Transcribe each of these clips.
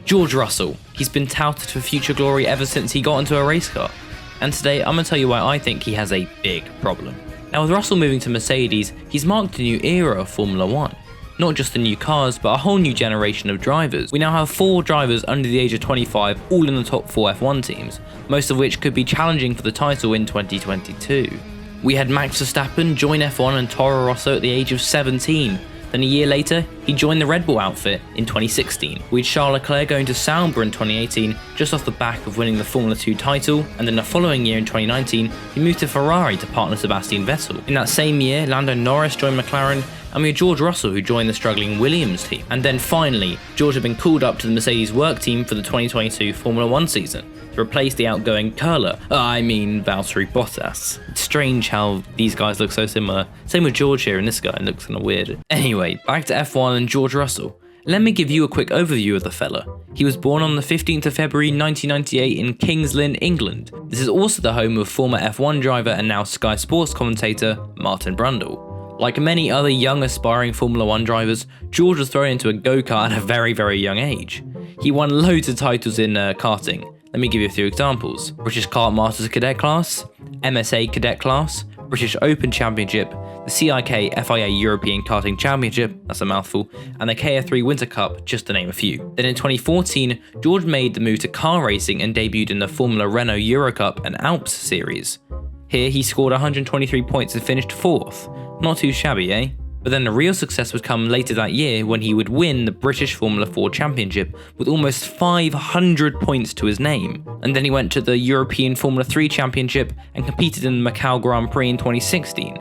George Russell. He's been touted for future glory ever since he got into a race car. And today I'm going to tell you why I think he has a big problem. Now with Russell moving to Mercedes, he's marked a new era of Formula 1. Not just the new cars, but a whole new generation of drivers. We now have 4 drivers under the age of 25, all in the top 4 F1 teams, most of which could be challenging for the title in 2022. We had Max Verstappen join F1 and Toro Rosso at the age of 17. Then a year later, he joined the Red Bull outfit in 2016. We had Charles Leclerc going to Sauber in 2018, just off the back of winning the Formula 2 title, and then the following year in 2019, he moved to Ferrari to partner Sebastian Vettel. In that same year, Lando Norris joined McLaren, and we had George Russell who joined the struggling Williams team. And then finally, George had been called up to the Mercedes work team for the 2022 Formula 1 season, to replace the outgoing Valtteri Bottas. It's strange how these guys look so similar. Same with George here, and this guy looks kinda weird. Anyway, back to F1 and George Russell. Let me give you a quick overview of the fella. He was born on the 15th of February 1998 in Kings Lynn, England. This is also the home of former F1 driver and now Sky Sports commentator Martin Brundle. Like many other young aspiring Formula 1 drivers, George was thrown into a go-kart at a very, very young age. He won loads of titles in karting. Let me give you a few examples. British Kart Masters Cadet Class, MSA Cadet Class, British Open Championship, the CIK FIA European Karting Championship, that's a mouthful, and the KF3 Winter Cup, just to name a few. Then in 2014, George made the move to car racing and debuted in the Formula Renault Eurocup and Alps series. Here he scored 123 points and finished 4th. Not too shabby, eh? But then the real success would come later that year when he would win the British Formula 4 Championship with almost 500 points to his name. And then he went to the European Formula 3 Championship and competed in the Macau Grand Prix in 2016.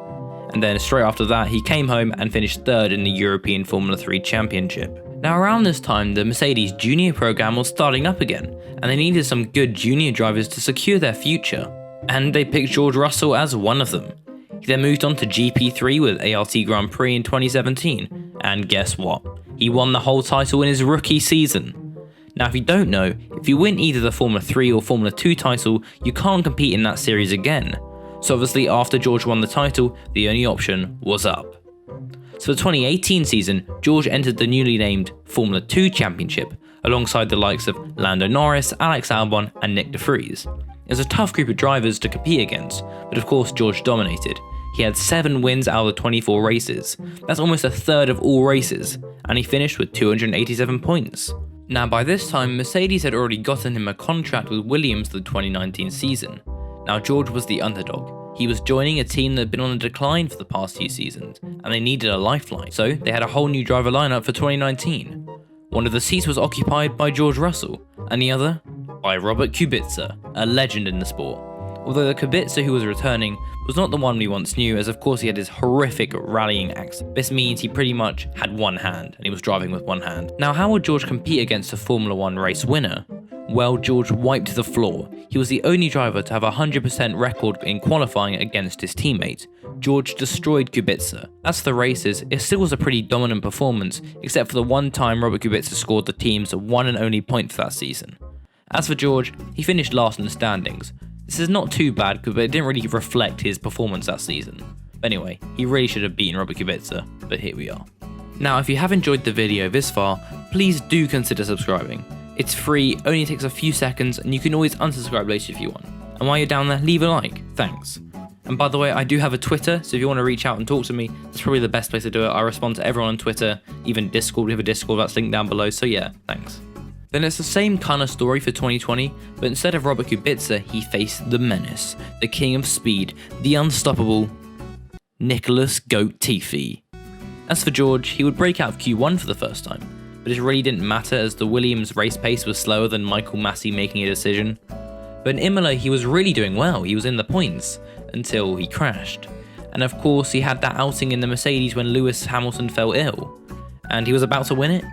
And then straight after that he came home and finished 3rd in the European Formula 3 Championship. Now around this time the Mercedes Junior program was starting up again, and they needed some good junior drivers to secure their future. And they picked George Russell as one of them. He then moved on to GP3 with ART Grand Prix in 2017, and guess what? He won the whole title in his rookie season. Now if you don't know, if you win either the Formula 3 or Formula 2 title, you can't compete in that series again. So obviously after George won the title, the only option was up. So for the 2018 season, George entered the newly named Formula 2 Championship, alongside the likes of Lando Norris, Alex Albon and Nick de Vries. It was a tough group of drivers to compete against, but of course George dominated. He had 7 wins out of the 24 races. That's almost a third of all races, and he finished with 287 points. Now by this time, Mercedes had already gotten him a contract with Williams for the 2019 season. Now George was the underdog. He was joining a team that had been on a decline for the past few seasons, and they needed a lifeline, so they had a whole new driver lineup for 2019. One of the seats was occupied by George Russell, and the other by Robert Kubica, a legend in the sport. Although the Kubica who was returning was not the one we once knew, as of course he had his horrific rallying accident. This means he pretty much had one hand, and he was driving with one hand. Now how would George compete against a Formula 1 race winner? Well, George wiped the floor. He was the only driver to have a 100% record in qualifying against his teammate. George destroyed Kubica. As for the races, it still was a pretty dominant performance, except for the one time Robert Kubica scored the team's one and only point for that season. As for George, he finished last in the standings. This is not too bad, but it didn't really reflect his performance that season. But anyway, he really should have beaten Robert Kubica, but here we are. Now if you have enjoyed the video this far, please do consider subscribing. It's free, only takes a few seconds, and you can always unsubscribe later if you want. And while you're down there, leave a like, thanks. And by the way, I do have a Twitter, so if you want to reach out and talk to me, that's probably the best place to do it. I respond to everyone on Twitter, even Discord, we have a Discord that's linked down below, so yeah, thanks. Then it's the same kind of story for 2020, but instead of Robert Kubica, he faced the menace, the king of speed, the unstoppable Nicholas Goat Tiffy. As for George, he would break out of Q1 for the first time, but it really didn't matter as the Williams race pace was slower than Michael Massey making a decision. But in Imola he was really doing well, he was in the points, until he crashed. And of course he had that outing in the Mercedes when Lewis Hamilton fell ill, and he was about to win it,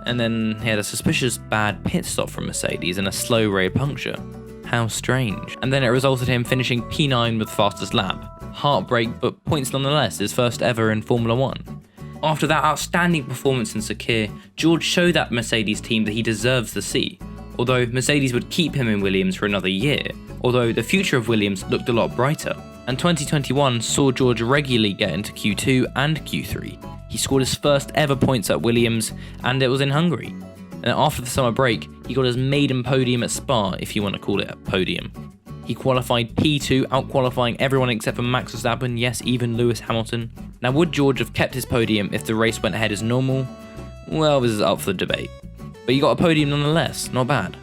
and then he had a suspicious bad pit stop from Mercedes and a slow rear puncture. How strange. And then it resulted in him finishing P9 with fastest lap. Heartbreak, but points nonetheless, his first ever in Formula 1. After that outstanding performance in Sakir, George showed that Mercedes team that he deserves the seat, although Mercedes would keep him in Williams for another year, although the future of Williams looked a lot brighter. And 2021 saw George regularly get into Q2 and Q3. He scored his first ever points at Williams, and it was in Hungary. And and after the summer break, he got his maiden podium at Spa, if you want to call it a podium. He qualified P2, out-qualifying everyone except for Max Verstappen, yes, even Lewis Hamilton. Now, would George have kept his podium if the race went ahead as normal? Well, this is up for debate. But he got a podium nonetheless, not bad.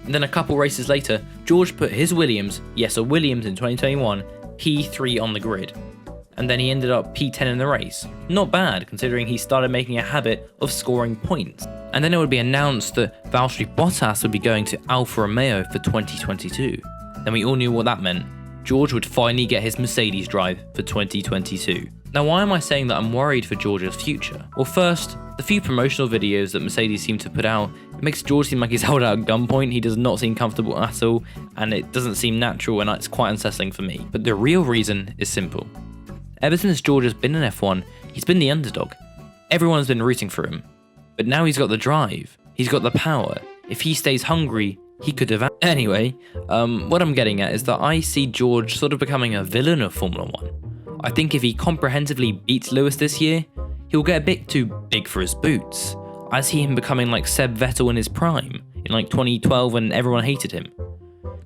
And then a couple races later, George put his Williams, yes, a Williams in 2021, P3 on the grid. And then he ended up P10 in the race. Not bad, considering he started making a habit of scoring points. And then it would be announced that Valtteri Bottas would be going to Alfa Romeo for 2022. Then we all knew what that meant. George would finally get his Mercedes drive for 2022. Now, why am I saying that I'm worried for George's future? Well, first, the few promotional videos that Mercedes seem to put out, it makes George seem like he's held out at gunpoint. He does not seem comfortable at all, and it doesn't seem natural, and it's quite unsettling for me. But the real reason is simple. Ever since George has been in F1, he's been the underdog. Everyone has been rooting for him. But now he's got the drive. He's got the power. If he stays hungry, he could have... Anyway, what I'm getting at is that I see George sort of becoming a villain of Formula 1. I think if he comprehensively beats Lewis this year, he'll get a bit too big for his boots. I see him becoming like Seb Vettel in his prime, in like 2012 when everyone hated him.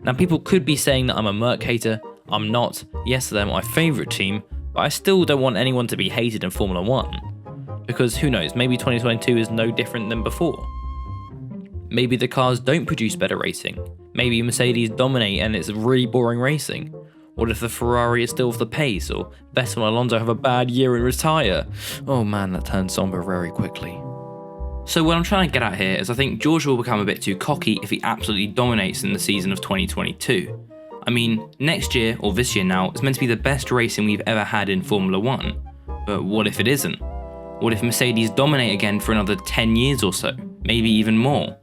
Now, people could be saying that I'm a Merc hater. I'm not. Yes, they're my favourite team, but I still don't want anyone to be hated in Formula 1. Because who knows, maybe 2022 is no different than before. Maybe the cars don't produce better racing. Maybe Mercedes dominate and it's really boring racing. What if the Ferrari is still off the pace, or Vettel and Alonso have a bad year and retire? Oh man, that turns somber very quickly. So what I'm trying to get at here is I think George will become a bit too cocky if he absolutely dominates in the season of 2022. I mean, next year, or this year now, is meant to be the best racing we've ever had in Formula 1. But what if it isn't? What if Mercedes dominate again for another 10 years or so? Maybe even more?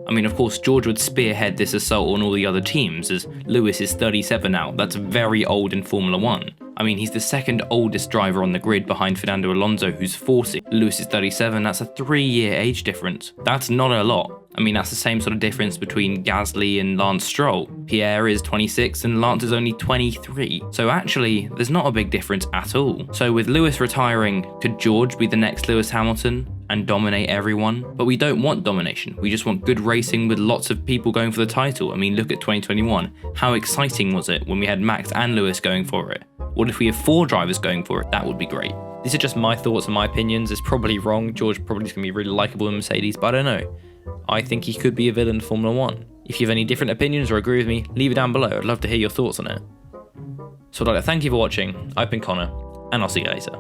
I mean, of course, George would spearhead this assault on all the other teams, as Lewis is 37 now. That's very old in Formula 1. I mean, he's the second oldest driver on the grid behind Fernando Alonso, who's 40. Lewis is 37, that's a 3-year age difference. That's not a lot. I mean, that's the same sort of difference between Gasly and Lance Stroll. Pierre is 26 and Lance is only 23. So actually, there's not a big difference at all. So with Lewis retiring, could George be the next Lewis Hamilton and dominate everyone? But we don't want domination. We just want good racing with lots of people going for the title. I mean, look at 2021. How exciting was it when we had Max and Lewis going for it? What if we have 4 drivers going for it? That would be great. These are just my thoughts and my opinions. It's probably wrong. George probably is going to be really likable in Mercedes, but I don't know. I think he could be a villain in Formula 1. If you have any different opinions or agree with me, leave it down below. I'd love to hear your thoughts on it. So I'd like to thank you for watching. I've been Connor, and I'll see you later.